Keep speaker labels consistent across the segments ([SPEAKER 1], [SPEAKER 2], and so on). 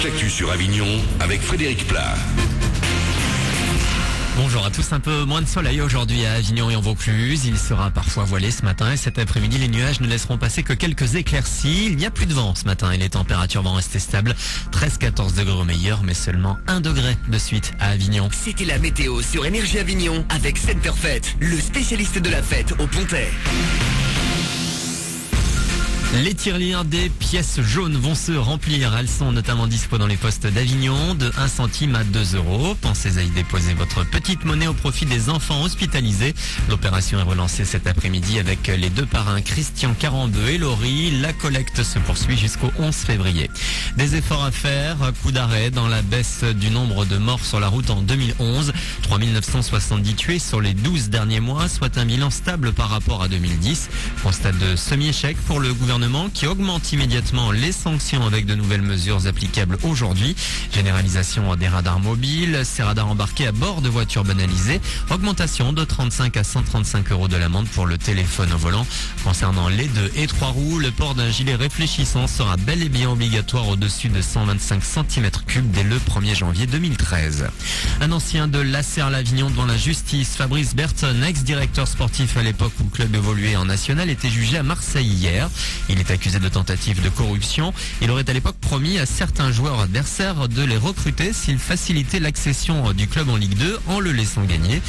[SPEAKER 1] l'actu sur Avignon avec Frédéric Plat.
[SPEAKER 2] Bonjour à tous, un peu moins de soleil aujourd'hui à Avignon et en Vaucluse. Il sera parfois voilé ce matin et cet après-midi, les nuages ne laisseront passer que quelques éclaircies. Il n'y a plus de vent ce matin et les températures vont rester stables. 13-14 degrés au meilleur, mais seulement 1 degré de suite à Avignon.
[SPEAKER 3] C'était la météo sur Énergie Avignon avec Centerfête, le spécialiste de la fête au Pontet.
[SPEAKER 2] Les tirelires des pièces jaunes vont se remplir. Elles sont notamment dispo dans les postes d'Avignon de 1 centime à 2 euros. Pensez à y déposer votre petite monnaie au profit des enfants hospitalisés. L'opération est relancée cet après-midi avec les deux parrains Christian Carambeu et Laurie. La collecte se poursuit jusqu'au 11 février. Des efforts à faire, coup d'arrêt dans la baisse du nombre de morts sur la route en 2011. 3970 tués sur les 12 derniers mois, soit un bilan stable par rapport à 2010. Constat de semi-échec pour le gouvernement qui augmente immédiatement les sanctions avec de nouvelles mesures applicables aujourd'hui. Généralisation des radars mobiles, ces radars embarqués à bord de voitures banalisées, augmentation de 35 à 135 euros de l'amende pour le téléphone au volant. Concernant les 2 et 3 roues, le port d'un gilet réfléchissant sera bel et bien obligatoire au-dessus de 125 cm3 dès le 1er janvier 2013. Un ancien de Lasserre-l'Avignon devant la justice, Fabrice Berton, ex-directeur sportif à l'époque où le club évoluait en national, était jugé à Marseille hier. Il est accusé de tentative de corruption. Il aurait à l'époque promis à certains joueurs adversaires de les recruter s'ils facilitaient l'accession du club en Ligue 2 en le laissant gagner.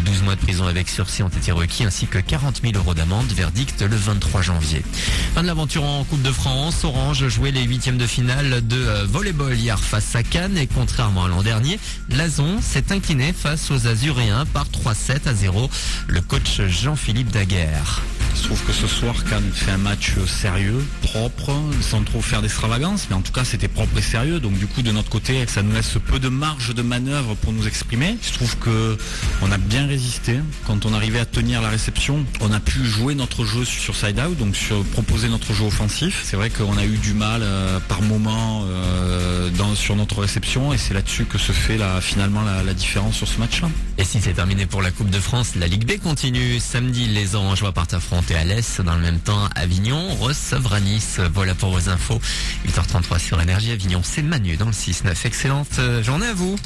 [SPEAKER 2] 12 mois de prison avec sursis ont été requis ainsi que 40 000 euros d'amende. Verdict le 23 janvier. Fin de l'aventure en Coupe de France. Orange jouait les 8e de finale de volleyball hier face à Cannes et contrairement à l'an dernier, Lazon s'est incliné face aux Azuréens par 3-7 à 0. Le coach Jean-Philippe Daguerre.
[SPEAKER 4] Je trouve que ce soir, Cannes fait un match sérieux, propre, sans trop faire d'extravagance, mais en tout cas c'était propre et sérieux. Donc du coup de notre côté, ça nous laisse peu de marge de manœuvre pour nous exprimer. Je trouve que on a bien résisté. Quand on arrivait à tenir la réception, on a pu jouer notre jeu sur side out, donc proposer notre jeu offensif. C'est vrai qu'on a eu du mal par moment sur notre réception et c'est là-dessus que se fait finalement la différence sur ce match-là.
[SPEAKER 2] Et si c'est terminé pour la Coupe de France, la Ligue B continue. Samedi, les Orangeois partent affronter à l'Est. Dans le même temps, Avignon recevra Nice. Voilà pour vos infos. 8h33 sur Énergie Avignon. C'est Manu dans le 6-9. Excellente journée à vous.